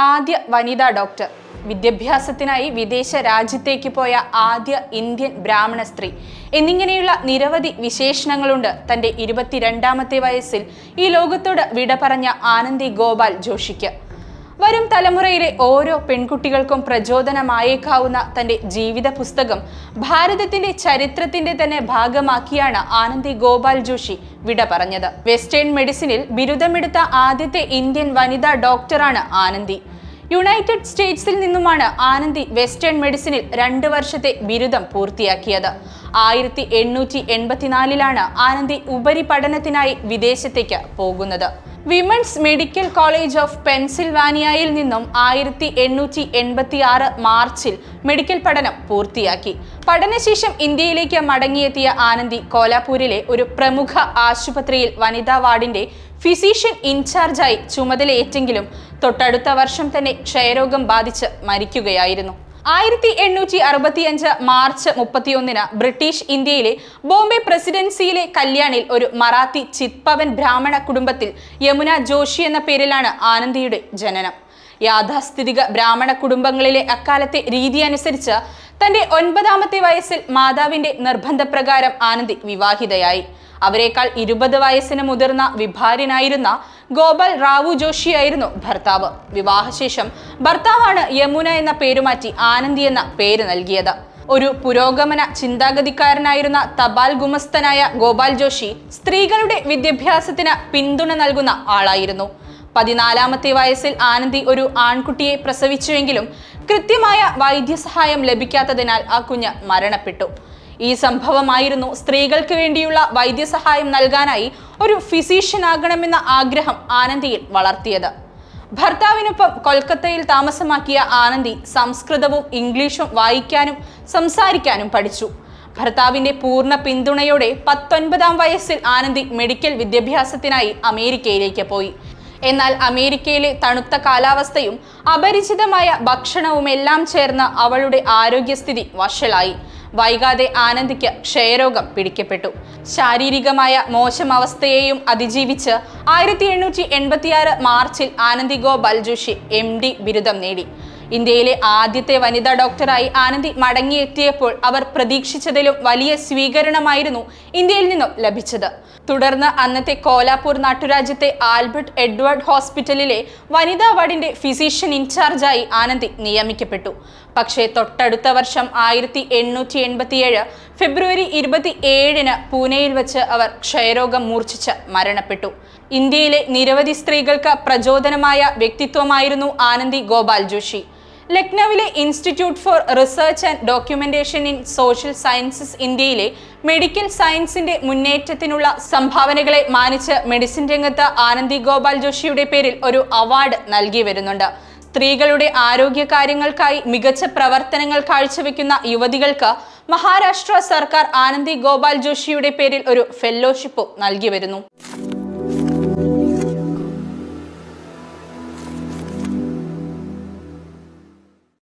ആദ്യ വനിതാ ഡോക്ടർ, വിദ്യാഭ്യാസത്തിനായി വിദേശ രാജ്യത്തേക്ക് പോയ ആദ്യ ഇന്ത്യൻ ബ്രാഹ്മണ സ്ത്രീ എന്നിങ്ങനെയുള്ള നിരവധി വിശേഷണങ്ങളുണ്ട് തൻ്റെ 22ാമത്തെ വയസ്സിൽ ഈ ലോകത്തോട് വിട പറഞ്ഞ ആനന്ദി ഗോപാൽ ജോഷിക്ക്. വരും തലമുറയിലെ ഓരോ പെൺകുട്ടികൾക്കും പ്രചോദനമായേക്കാവുന്ന തൻ്റെ ജീവിത പുസ്തകം ഭാരതത്തിന്റെ ചരിത്രത്തിന്റെ തന്നെ ഭാഗമാക്കിയാണ് ആനന്ദി ഗോപാൽ ജോഷി വിട പറഞ്ഞത്. വെസ്റ്റേൺ മെഡിസിനിൽ ബിരുദമെടുത്ത ആദ്യത്തെ ഇന്ത്യൻ വനിതാ ഡോക്ടറാണ് ആനന്ദി. യുണൈറ്റഡ് സ്റ്റേറ്റ്സിൽ നിന്നുമാണ് ആനന്ദി വെസ്റ്റേൺ മെഡിസിനിൽ 2 വർഷത്തെ ബിരുദം പൂർത്തിയാക്കിയത്. 1884 ആനന്ദി ഉപരിപഠനത്തിനായി വിദേശത്തേക്ക് പോകുന്നത്. വിമൻസ് മെഡിക്കൽ കോളേജ് ഓഫ് പെൻസിൽവാനിയയിൽ നിന്നും 1886 മാർച്ചിൽ മെഡിക്കൽ പഠനം പൂർത്തിയാക്കി. പഠനശേഷം ഇന്ത്യയിലേക്ക് മടങ്ങിയെത്തിയ ആനന്ദി കോലാപൂരിലെ ഒരു പ്രമുഖ ആശുപത്രിയിൽ വനിതാ വാർഡിന്റെ ഫിസിഷ്യൻ ഇൻചാർജായി ചുമതലയേറ്റെങ്കിലും തൊട്ടടുത്ത വർഷം തന്നെ ക്ഷയരോഗം ബാധിച്ച് മരിക്കുകയായിരുന്നു. 1865 മാർച്ച് 31 ബ്രിട്ടീഷ് ഇന്ത്യയിലെ ബോംബെ പ്രസിഡൻസിയിലെ കല്യാണിൽ ഒരു മറാത്തി ചിത്പവൻ ബ്രാഹ്മണ കുടുംബത്തിൽ യമുന ജോഷി എന്ന പേരിലാണ് ആനന്ദിയുടെ ജനനം. യാഥാസ്ഥിതിക ബ്രാഹ്മണ കുടുംബങ്ങളിലെ അക്കാലത്തെ രീതി അനുസരിച്ച് തന്റെ 9ാമത്തെ വയസ്സിൽ മാതാവിന്റെ നിർബന്ധപ്രകാരം ആനന്ദി വിവാഹിതയായി. അവരെക്കാൾ 20 വയസ്സിന് മുതിർന്ന വിഭാര്യനായിരുന്ന ഗോപാൽ റാവു ജോഷിയായിരുന്നു ഭർത്താവ്. വിവാഹശേഷം ഭർത്താവാണ് യമുന എന്ന പേരുമാറ്റി ആനന്ദി എന്ന പേര് നൽകിയത്. ഒരു പുരോഗമന ചിന്താഗതിക്കാരനായിരുന്ന തപാൽ ഗുമസ്തനായ ഗോപാൽ ജോഷി സ്ത്രീകളുടെ വിദ്യാഭ്യാസത്തിന് പിന്തുണ നൽകുന്ന ആളായിരുന്നു. 14ാമത്തെ വയസ്സിൽ ആനന്ദി ഒരു ആൺകുട്ടിയെ പ്രസവിച്ചുവെങ്കിലും കൃത്യമായ വൈദ്യസഹായം ലഭിക്കാത്തതിനാൽ ആ കുഞ്ഞ് മരണപ്പെട്ടു. ഈ സംഭവമായിരുന്നു സ്ത്രീകൾക്ക് വേണ്ടിയുള്ള വൈദ്യസഹായം നൽകാനായി ഒരു ഫിസിഷ്യൻ ആകണമെന്ന ആഗ്രഹം ആനന്ദിയിൽ വളർത്തിയത്. ഭർത്താവിനൊപ്പം കൊൽക്കത്തയിൽ താമസമാക്കിയ ആനന്ദി സംസ്കൃതവും ഇംഗ്ലീഷും വായിക്കാനും സംസാരിക്കാനും പഠിച്ചു. ഭർത്താവിന്റെ പൂർണ്ണ പിന്തുണയോടെ 19ാം വയസ്സിൽ ആനന്ദി മെഡിക്കൽ വിദ്യാഭ്യാസത്തിനായി അമേരിക്കയിലേക്ക് പോയി. എന്നാൽ അമേരിക്കയിലെ തണുത്ത കാലാവസ്ഥയും അപരിചിതമായ ഭക്ഷണവുമെല്ലാം ചേർന്ന് അവളുടെ ആരോഗ്യസ്ഥിതി വഷളായി. വൈകാതെ ആനന്ദിക്ക് ക്ഷയരോഗം പിടിക്കപ്പെട്ടു. ശാരീരികമായ മോശം അവസ്ഥയെയും അതിജീവിച്ച് 1886 മാർച്ചിൽ ആനന്ദി ഗോപാൽ ജോഷി MD ബിരുദം നേടി. ഇന്ത്യയിലെ ആദ്യത്തെ വനിതാ ഡോക്ടറായി ആനന്ദി മടങ്ങിയെത്തിയപ്പോൾ അവർ പ്രതീക്ഷിച്ചതിലും വലിയ സ്വീകരണമായിരുന്നു ഇന്ത്യയിൽ നിന്നും ലഭിച്ചത്. തുടർന്ന് അന്നത്തെ കോലാപൂർ നാട്ടുരാജ്യത്തെ ആൽബർട്ട് എഡ്വേർഡ് ഹോസ്പിറ്റലിലെ വനിതാ വാർഡിന്റെ ഫിസിഷ്യൻ ഇൻചാർജായി ആനന്ദി നിയമിക്കപ്പെട്ടു. പക്ഷേ തൊട്ടടുത്ത വർഷം 1887 ഫെബ്രുവരി 27 പൂനെയിൽ വെച്ച് അവർ ക്ഷയരോഗം മൂർച്ഛിച്ച് മരണപ്പെട്ടു. ഇന്ത്യയിലെ നിരവധി സ്ത്രീകൾക്ക് പ്രചോദനമായ വ്യക്തിത്വമായിരുന്നു ആനന്ദി ഗോപാൽ ജോഷി. ലക്നൌവിലെ Institute for Research and Documentation in Social Sciences ഇന്ത്യയിലെ മെഡിക്കൽ സയൻസിന്റെ മുന്നേറ്റത്തിനുള്ള സംഭാവനകളെ മാനിച്ച് മെഡിസിൻ രംഗത്ത് ആനന്ദി ഗോപാൽ ജോഷിയുടെ പേരിൽ ഒരു അവാർഡ് നൽകി വരുന്നുണ്ട്. സ്ത്രീകളുടെ ആരോഗ്യ കാര്യങ്ങൾക്കായി മികച്ച പ്രവർത്തനങ്ങൾ കാഴ്ചവെക്കുന്ന യുവതികൾക്ക് മഹാരാഷ്ട്ര സർക്കാർ ആനന്ദി ഗോപാൽ ജോഷിയുടെ പേരിൽ ഒരു ഫെല്ലോഷിപ്പ് നൽകി വരുന്നു.